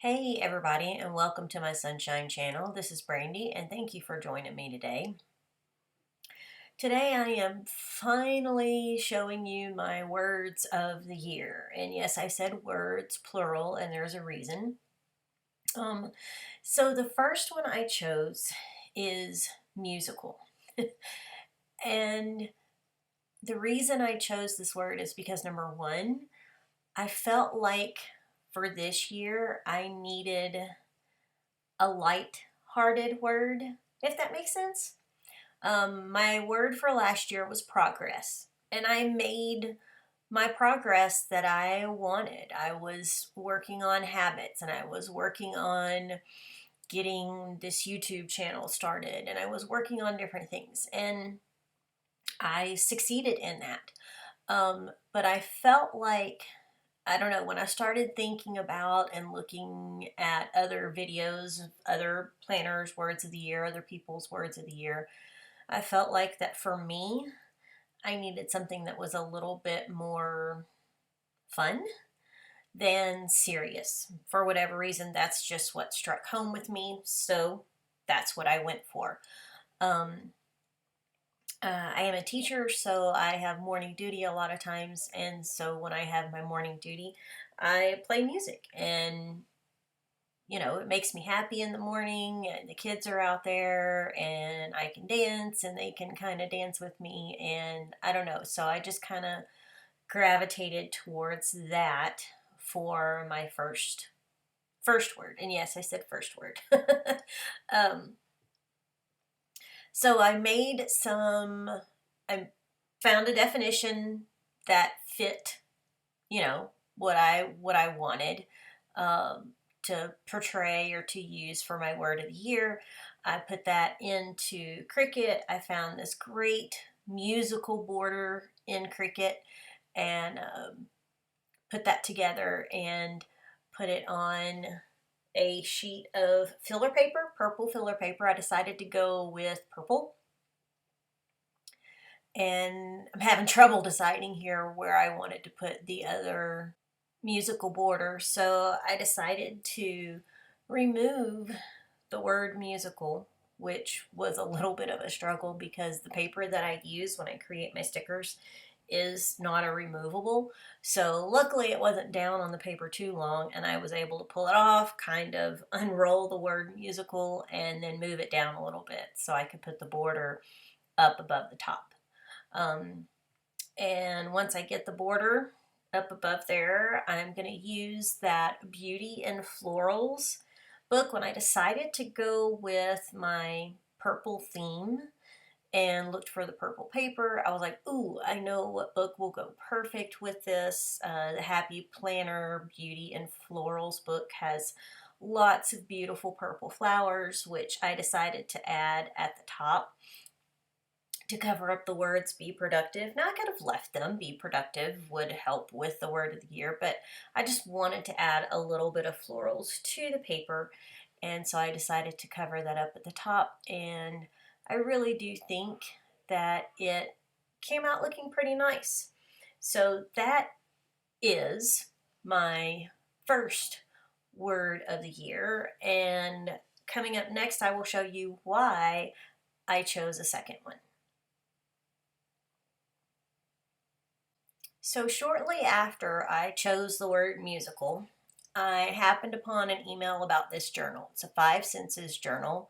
Hey everybody, and welcome to my Sunshine channel. This is Brandy, and thank you for joining me today. Today I am finally showing you my words of the year. And yes, I said words, plural, and there's a reason. Um, so the first one I chose is musical. And the reason I chose this word is because number one, I felt like for this year I needed a light-hearted word, if that makes sense. My word for last year was progress, and I made my progress that I wanted. I was working on habits, and I was working on getting this YouTube channel started, and I was working on different things, and I succeeded in that. But I felt like I don't know, when I started thinking about and looking at other videos, other planners' words of the year, other people's words of the year, I felt like that for me, I needed something that was a little bit more fun than serious. For whatever reason, that's just what struck home with me, so that's what I went for. Um, I am a teacher, so I have morning duty a lot of times, and so when I have my morning duty, I play music, and it makes me happy in the morning, and the kids are out there, and I can dance, and they can kind of dance with me, and I don't know, so I just kind of gravitated towards that for my first word, and yes, I said first word. um, So I found a definition that fit, what I wanted to portray or to use for my word of the year. I put that into Cricut. I found this great musical border in Cricut and put that together and put it on a sheet of filler paper, purple filler paper. I decided to go with purple. And I'm having trouble deciding here where I wanted to put the other musical border. So I decided to remove the word musical, which was a little bit of a struggle because the paper that I use when I create my stickers is not a removable. So luckily it wasn't down on the paper too long, and I was able to pull it off, kind of unroll the word musical, and then move it down a little bit so I could put the border up above the top. Um, and once I get the border up above there, I'm going to use that Beauty and Florals book. When I decided to go with my purple theme and looked for the purple paper, I was like, ooh, I know what book will go perfect with this. The Happy Planner Beauty and Florals book has lots of beautiful purple flowers, which I decided to add at the top to cover up the words be productive. Now I could have left them. Be productive would help with the word of the year, but I just wanted to add a little bit of florals to the paper, and so I decided to cover that up at the top, and I really do think that it came out looking pretty nice. So that is my first word of the year, and coming up next I will show you why I chose a second one. So shortly after I chose the word musical, I happened upon an email about this journal. It's a 5 senses journal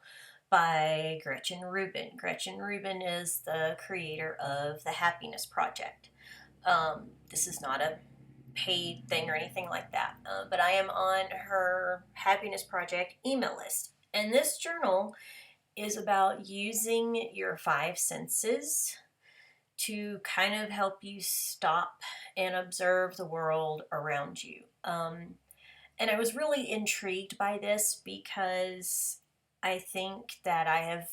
by Gretchen Rubin. Gretchen Rubin is the creator of the Happiness Project. This is not a paid thing or anything like that, but I am on her Happiness Project email list. And this journal is about using your 5 senses to kind of help you stop and observe the world around you. And I was really intrigued by this because I think that I have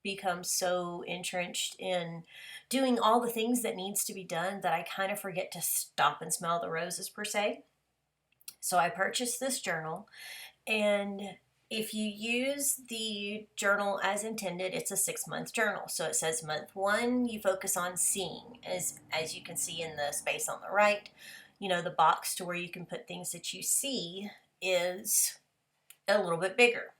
become so entrenched in doing all the things that needs to be done that I kind of forget to stop and smell the roses per se. So I purchased this journal, and if you use the journal as intended, it's a 6-month journal. So it says month 1, you focus on seeing, as you can see in the space on the right, the box to where you can put things that you see. is a little bit bigger.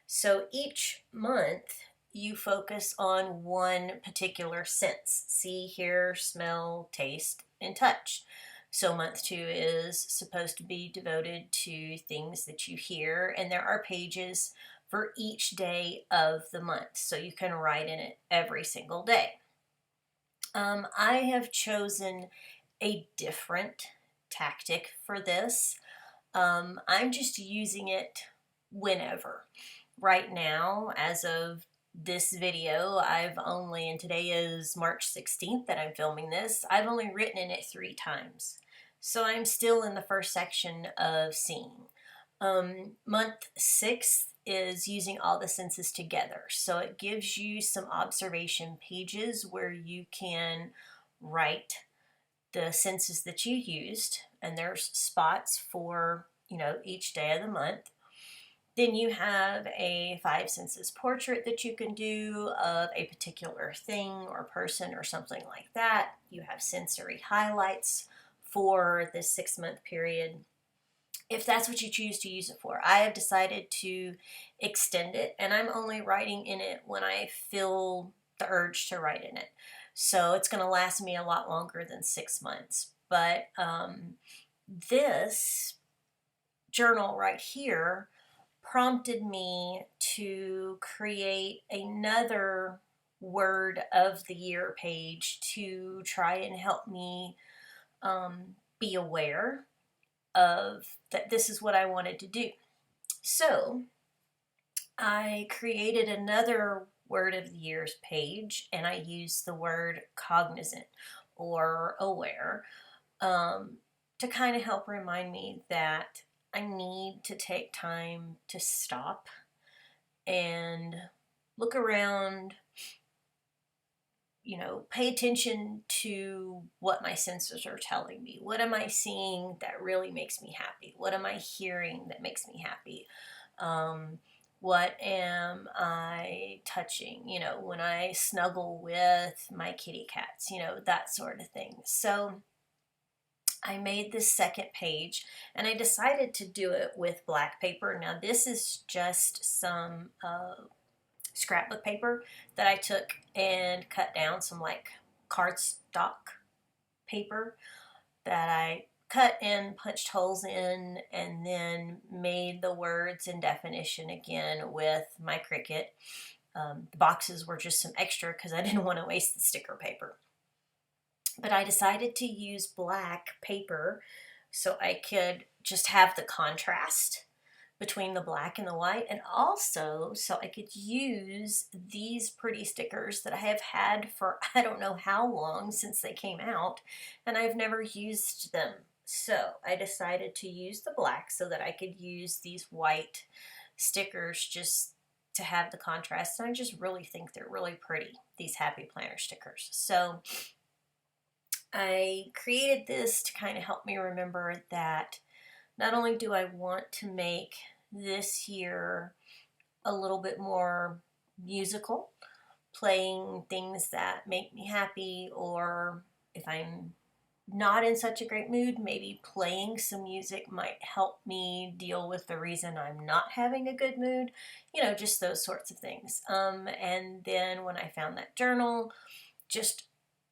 So each month you focus on one particular sense: see, hear, smell, taste, and touch. So month 2 is supposed to be devoted to things that you hear, and there are pages for each day of the month, so you can write in it every single day. I have chosen a different tactic for this. I'm just using it whenever. Right now, as of this video, and today is March 16th that I'm filming this, I've only written in it 3 times. So I'm still in the first section of seeing. Month 6 is using all the senses together. So it gives you some observation pages where you can write the senses that you used, and there's spots for, each day of the month. Then you have a 5 senses portrait that you can do of a particular thing or person or something like that. You have sensory highlights for this 6-month period, if that's what you choose to use it for. I have decided to extend it, and I'm only writing in it when I feel the urge to write in it. So it's going to last me a lot longer than 6 months. But this journal right here prompted me to create another word of the year page to try and help me be aware of that this is what I wanted to do. So I created another word of the year's page, and I used the word cognizant or aware to kind of help remind me that I need to take time to stop and look around, pay attention to what my senses are telling me. What am I seeing that really makes me happy? What am I hearing that makes me happy? What am I touching? When I snuggle with my kitty cats, that sort of thing. So I made this second page, and I decided to do it with black paper. Now this is just some scrapbook paper that I took and cut down, some like cardstock paper that I cut and punched holes in, and then made the words and definition again with my Cricut. The boxes were just some extra because I didn't want to waste the sticker paper. But I decided to use black paper so I could just have the contrast between the black and the white, and also so I could use these pretty stickers that I have had for I don't know how long, since they came out, and I've never used them. So I decided to use the black so that I could use these white stickers just to have the contrast, and I just really think they're really pretty, these Happy Planner stickers. So I created this to kind of help me remember that not only do I want to make this year a little bit more musical, playing things that make me happy, or if I'm not in such a great mood, maybe playing some music might help me deal with the reason I'm not having a good mood, just those sorts of things. And then when I found that journal, just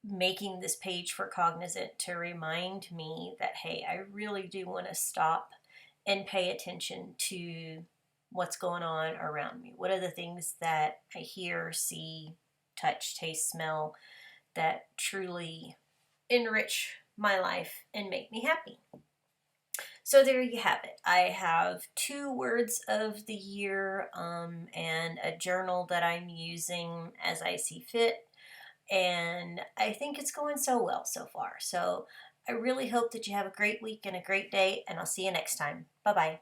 making this page for Cognizant to remind me that, hey, I really do want to stop and pay attention to what's going on around me. What are the things that I hear, see, touch, taste, smell that truly enrich my life and make me happy? So there you have it. I have 2 words of the year and a journal that I'm using as I see fit. And I think it's going so well so far. So I really hope that you have a great week and a great day, and I'll see you next time. Bye-bye.